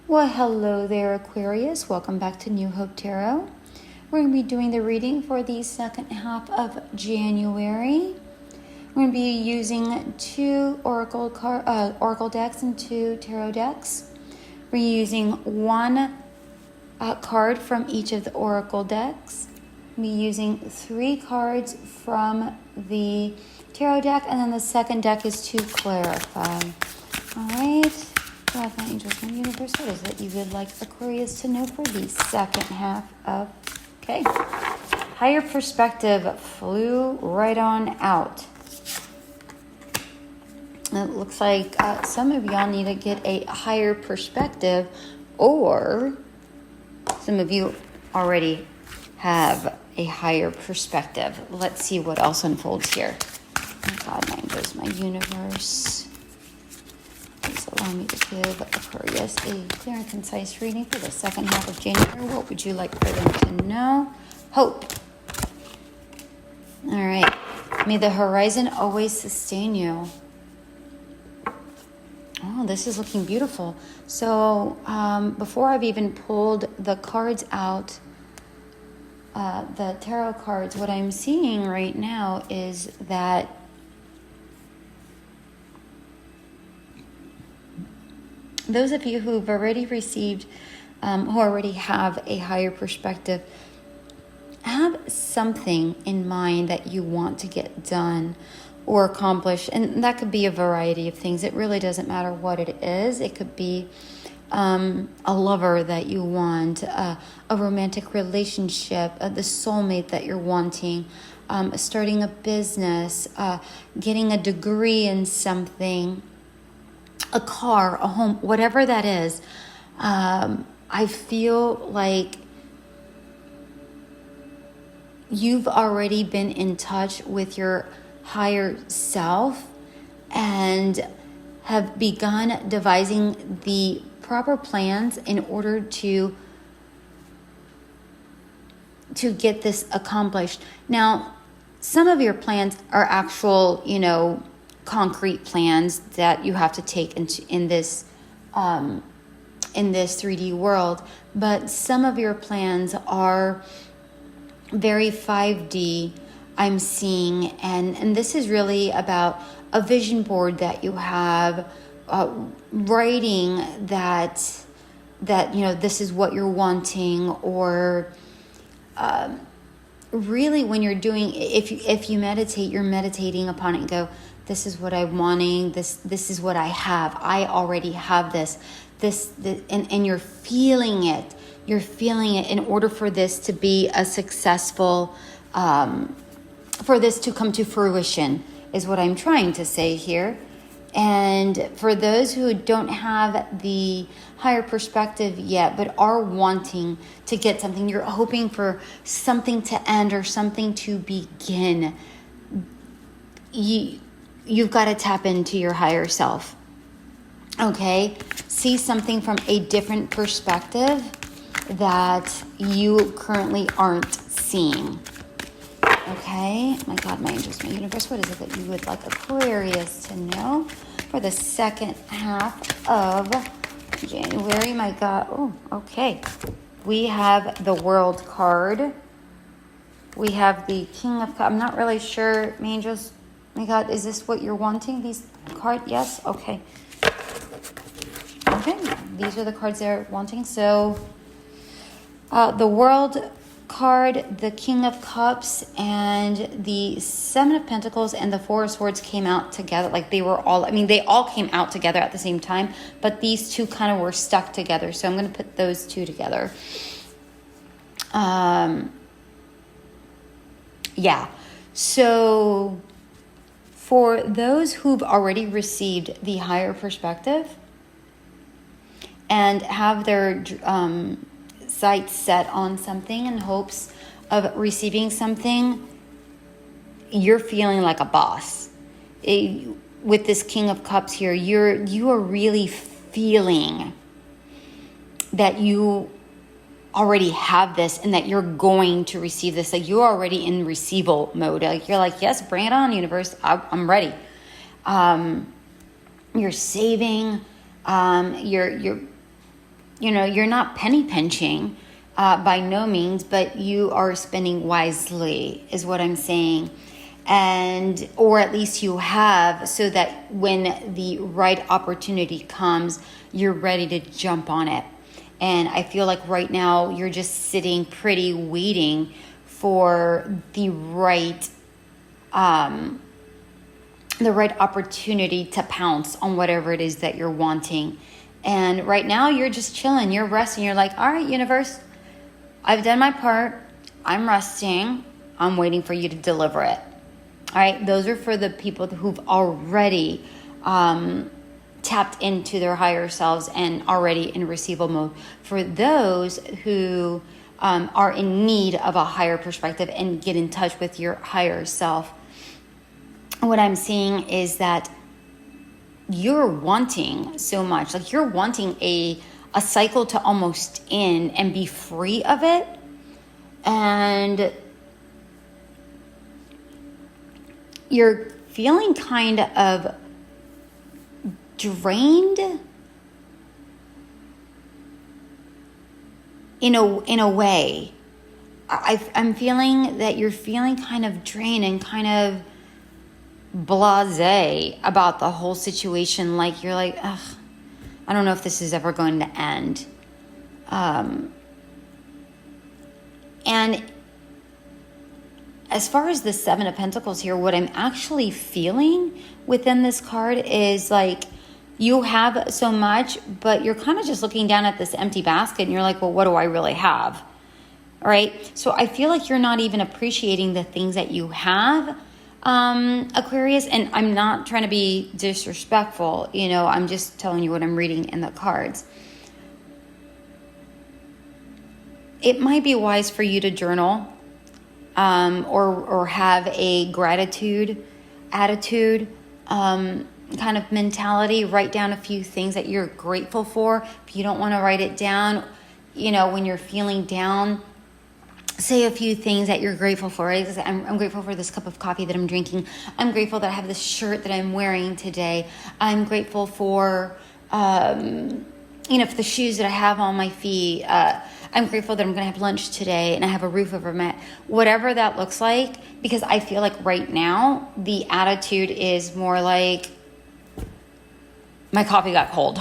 Well, hello there, Aquarius. Welcome back to New Hope Tarot. We're going to be doing the reading for the second half of January. We're going to be using two oracle decks and two tarot decks. We're using one card from each of the oracle decks. We'll be using 3 cards from the tarot deck, and then the second deck is to clarify. All right. God, my angels, my universe, what is it you would like Aquarius to know for the second half of... Okay. Higher perspective flew right on out. It looks like some of y'all need to get a higher perspective, or some of you already have a higher perspective. Let's see what else unfolds here. Oh God, my angels, my universe. Please allow me to give Aquarius a clear and concise reading for the second half of January. What would you like for them to know? Hope. All right. May the horizon always sustain you. Oh, this is looking beautiful. So before I've even pulled the cards out, the tarot cards, what I'm seeing right now is that those of you who've already received, who already have a higher perspective, have something in mind that you want to get done or accomplish. And that could be a variety of things. It really doesn't matter what it is. It could be a lover that you want, a romantic relationship, the soulmate that you're wanting, starting a business, getting a degree in something, a car, a home, whatever that is. I feel like you've already been in touch with your higher self and have begun devising the proper plans in order to get this accomplished. Now, some of your plans are actual, concrete plans that you have to take in this 3D world, but some of your plans are very 5D, I'm seeing, and this is really about a vision board that you have, writing that this is what you're wanting, or really when you're doing, if you meditate, you're meditating upon it and go, this is what I'm wanting. This is what I have. I already have this, and you're feeling it. You're feeling it in order for this to be a successful, for this to come to fruition, is what I'm trying to say here. And for those who don't have the higher perspective yet, but are wanting to get something, you're hoping for something to end or something to begin. You've got to tap into your higher self. Okay? See something from a different perspective that you currently aren't seeing. Okay? My God, my angels, my universe, what is it that you would like Aquarius to know for the second half of January? My God. Oh, okay. We have the World card. We have the King of Cups. I'm not really sure, my angels. My God, is this what you're wanting? These cards? Yes? Okay. Okay. These are the cards they're wanting. So, the World card, the King of Cups, and the Seven of Pentacles and the Four of Swords came out together. Like they all came out together at the same time, but these two kind of were stuck together. So I'm going to put those two together. Yeah. So for those who've already received the higher perspective and have their sights set on something in hopes of receiving something, you're feeling like a boss. With this King of Cups here, you are really feeling that you already have this and that you're going to receive this. Like you're already in receival mode. Like you're like, yes, bring it on, universe. I'm ready. You're saving. You're you're not penny pinching by no means, but you are spending wisely is what I'm saying. And, or at least you have, so that when the right opportunity comes, you're ready to jump on it. And I feel like right now you're just sitting pretty waiting for the right opportunity to pounce on whatever it is that you're wanting. And right now you're just chilling, you're resting. You're like, all right, universe, I've done my part. I'm resting. I'm waiting for you to deliver it. All right. Those are for the people who've already tapped into their higher selves and already in receival mode. For those who are in need of a higher perspective and get in touch with your higher self, what I'm seeing is that you're wanting so much, like you're wanting a cycle to almost end and be free of it. And you're feeling kind of drained in a way. I'm feeling that you're feeling kind of drained and kind of blasé about the whole situation. Like you're like, ugh, I don't know if this is ever going to end. And as far as the Seven of Pentacles here, what I'm actually feeling within this card is like you have so much, but you're kind of just looking down at this empty basket and you're like, well, what do I really have? All right. So I feel like you're not even appreciating the things that you have, Aquarius. And I'm not trying to be disrespectful. I'm just telling you what I'm reading in the cards. It might be wise for you to journal, or have a gratitude attitude, kind of mentality. Write down a few things that you're grateful for. If you don't want to write it down, when you're feeling down, say a few things that you're grateful for. Right? I'm grateful for this cup of coffee that I'm drinking. I'm grateful that I have this shirt that I'm wearing today. I'm grateful for, for the shoes that I have on my feet. I'm grateful that I'm going to have lunch today and I have a roof over my, whatever that looks like, because I feel like right now the attitude is more like my coffee got cold.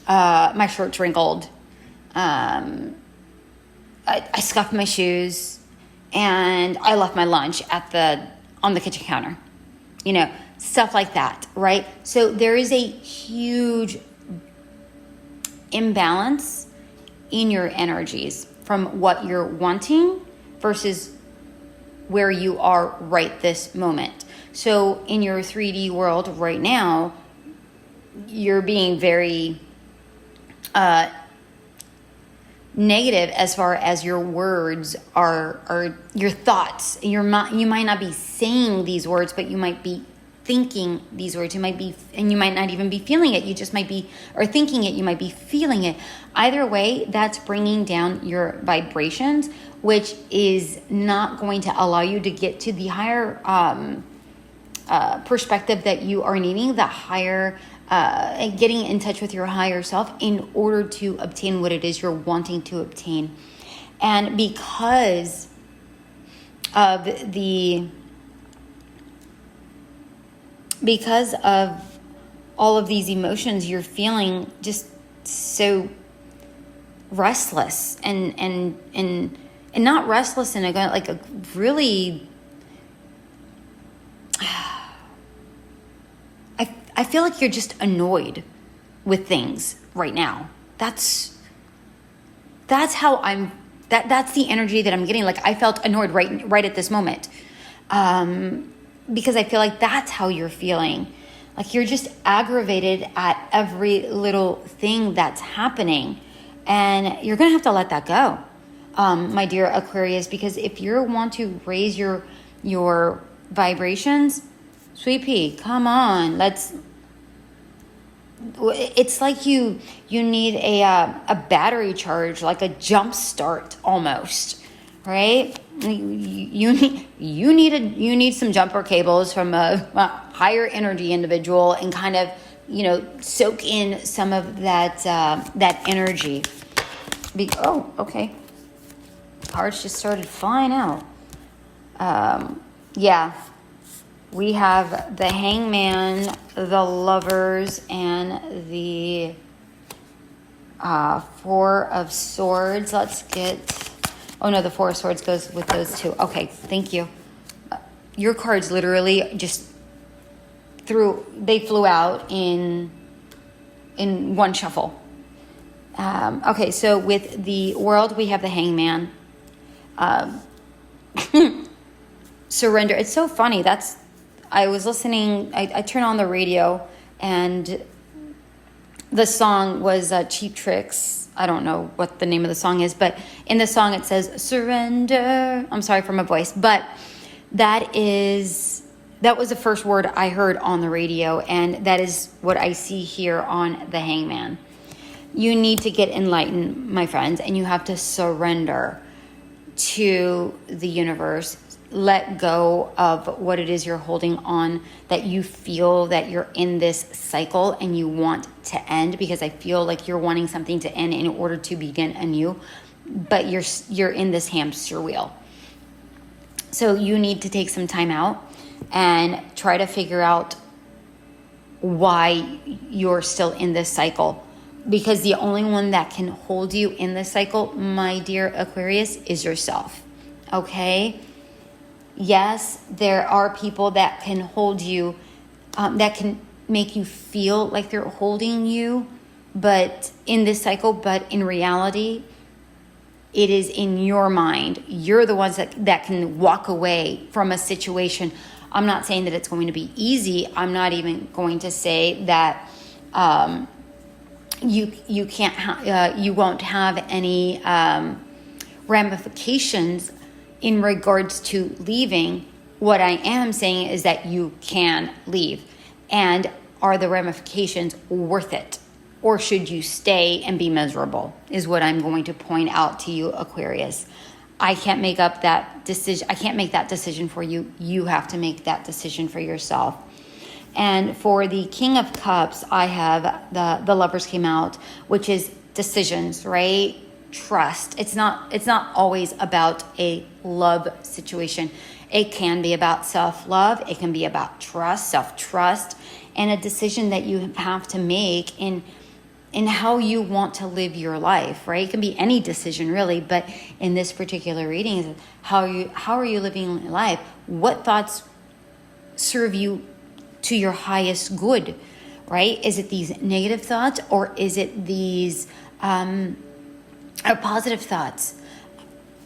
My shirt's wrinkled. I scuffed my shoes and I left my lunch on the kitchen counter, stuff like that. Right. So there is a huge imbalance in your energies from what you're wanting versus where you are right this moment. So in your 3D world right now, you're being very negative as far as your words are your thoughts. You might not be saying these words, but you might be thinking these words. You might not even be feeling it. You just might be, or thinking it, you might be feeling it. Either way, that's bringing down your vibrations, which is not going to allow you to get to the higher perspective that you are needing, the higher, getting in touch with your higher self in order to obtain what it is you're wanting to obtain. And because of all of these emotions, you're feeling just so restless and not restless in a really, I feel like you're just annoyed with things right now. That's how that's the energy that I'm getting. Like I felt annoyed right at this moment. Because I feel like that's how you're feeling. Like you're just aggravated at every little thing that's happening. And you're going to have to let that go, my dear Aquarius, because if you want to raise your vibrations, sweet pea, come on. It's like you need a battery charge, like a jump start almost, right? You need some jumper cables from a higher energy individual and kind of soak in some of that energy. Oh, okay. Cards just started flying out. Yeah. We have the Hangman, the Lovers, and the Four of Swords. Let's get... Oh, no, the Four of Swords goes with those two. Okay, thank you. Your cards literally just flew out in one shuffle. Okay, so with the World, we have the Hangman. Surrender. It's so funny. I was listening, I turned on the radio, and the song was Cheap Tricks. I don't know what the name of the song is, but in the song it says surrender. I'm sorry for my voice, but that was the first word I heard on the radio, and that is what I see here on the Hangman. You need to get enlightened, my friends, and you have to surrender to the universe. Let go of what it is you're holding on, that you feel that you're in this cycle and you want to end, because I feel like you're wanting something to end in order to begin anew, but you're in this hamster wheel. So you need to take some time out and try to figure out why you're still in this cycle, because the only one that can hold you in this cycle, my dear Aquarius, is yourself. Okay? Yes, there are people that can hold you, that can make you feel like they're holding you, but in this cycle, but in reality, it is in your mind. You're the ones that can walk away from a situation. I'm not saying that it's going to be easy. I'm not even going to say that you can't you won't have any ramifications in regards to leaving. What I am saying is that you can leave. And are the ramifications worth it? Or should you stay and be miserable, is what I'm going to point out to you, Aquarius. I can't make up that decision. I can't make that decision for you. You have to make that decision for yourself. And for the King of Cups, I have the Lovers came out, which is decisions, right? Trust. It's not always about a love situation. It can be about self-love. It can be about trust, self-trust, and a decision that you have to make in how you want to live your life, right? It can be any decision really, but in this particular reading, how are you living your life? What thoughts serve you to your highest good, right? Is it these negative thoughts, or is it these positive thoughts?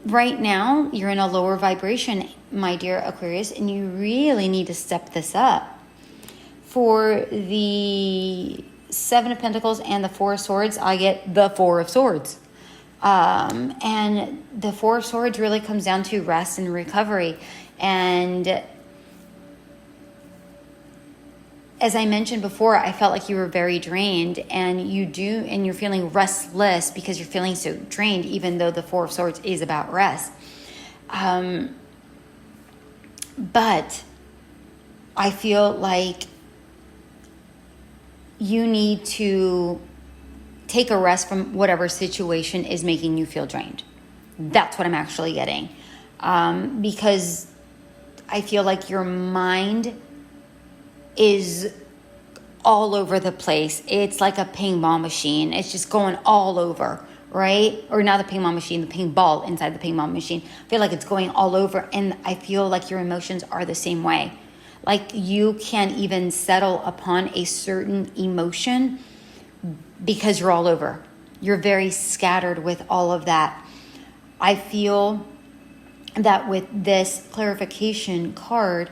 Right now, you're in a lower vibration, my dear Aquarius, and you really need to step this up. For the Seven of Pentacles and the Four of Swords, I get the Four of Swords. And the Four of Swords really comes down to rest and recovery. And as I mentioned before, I felt like you were very drained, and you're feeling restless because you're feeling so drained, even though the Four of Swords is about rest. But I feel like you need to take a rest from whatever situation is making you feel drained. That's what I'm actually getting. Because I feel like your mind is all over the place. It's like a ping ball machine. It's just going all over, right? Or not the ping ball machine, the ping ball inside the ping ball machine. I feel like it's going all over, and I feel like your emotions are the same way. Like you can't even settle upon a certain emotion because you're all over. You're very scattered with all of that. I feel that with this clarification card,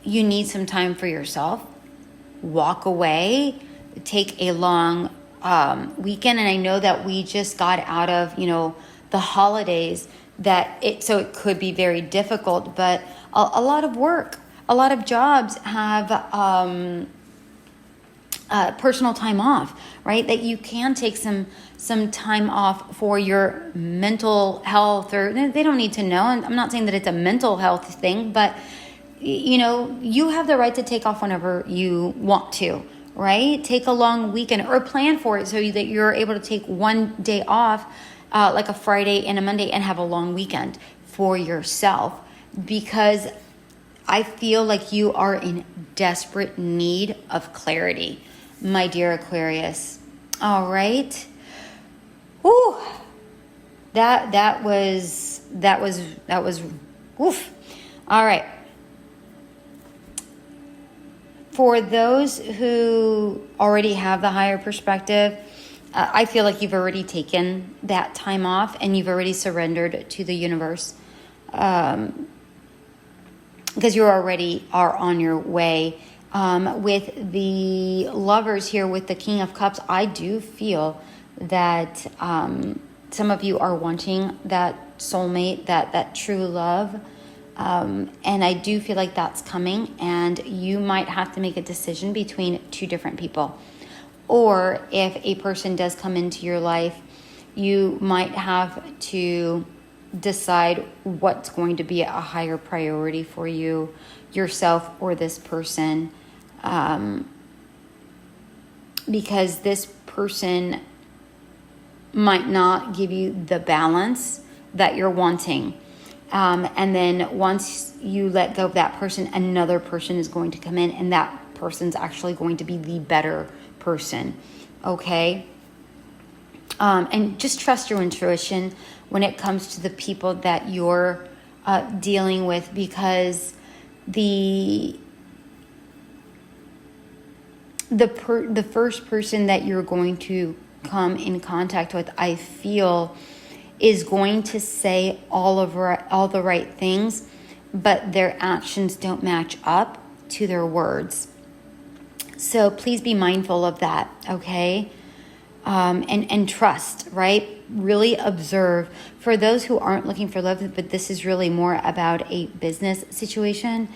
you need some time for yourself. Walk away, take a long weekend. And I know that we just got out of, the holidays, so it could be very difficult, but a lot of work, a lot of jobs have personal time off, right? That you can take some time off for your mental health, or they don't need to know. And I'm not saying that it's a mental health thing, but you have the right to take off whenever you want to, right? Take a long weekend or plan for it so that you're able to take one day off, like a Friday and a Monday, and have a long weekend for yourself, because I feel like you are in desperate need of clarity, my dear Aquarius. All right. Whew. That was oof. All right. For those who already have the higher perspective, I feel like you've already taken that time off and you've already surrendered to the universe, because you already are on your way. With the Lovers here, with the King of Cups, I do feel that some of you are wanting that soulmate, that true love. And I do feel like that's coming, and you might have to make a decision between two different people. Or if a person does come into your life, you might have to decide what's going to be a higher priority for you, yourself or this person. Because this person might not give you the balance that you're wanting. And then once you let go of that person, another person is going to come in, and that person's actually going to be the better person. Okay? And just trust your intuition when it comes to the people that you're dealing with, because the first person that you're going to come in contact with, I feel, is going to say all the right things, but their actions don't match up to their words. So please be mindful of that, okay? And trust, right? Really observe. For those who aren't looking for love, but this is really more about a business situation,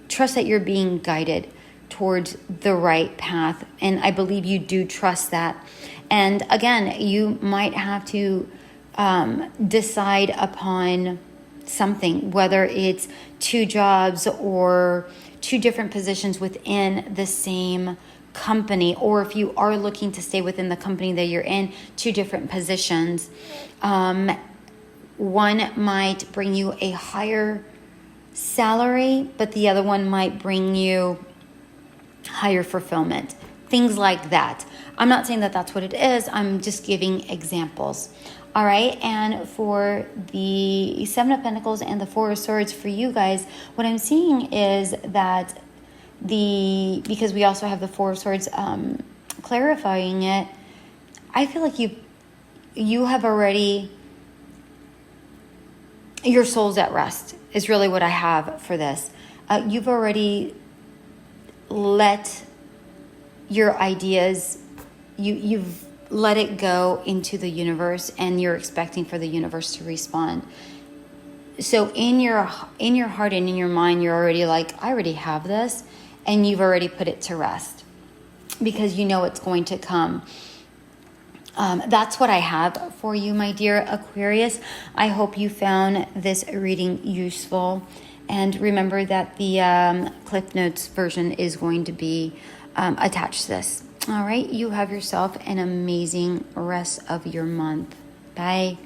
trust that you're being guided towards the right path. And I believe you do trust that. And again, you might have to decide upon something, whether it's two jobs or two different positions within the same company, or if you are looking to stay within the company that you're in, two different positions. One might bring you a higher salary, but the other one might bring you higher fulfillment. Things like that. I'm not saying that that's what it is. I'm just giving examples. All right. And for the Seven of Pentacles and the Four of Swords, for you guys, what I'm seeing is that because we also have the Four of Swords clarifying it, I feel like you have already, your soul's at rest is really what I have for this. You've already let your ideas, you've let it go into the universe, and you're expecting for the universe to respond. So in your heart and in your mind, you're already like, I already have this, and you've already put it to rest because you know it's going to come. That's what I have for you, my dear Aquarius. I hope you found this reading useful. And remember that the Cliff Notes version is going to be attached to this. All right. You have yourself an amazing rest of your month. Bye.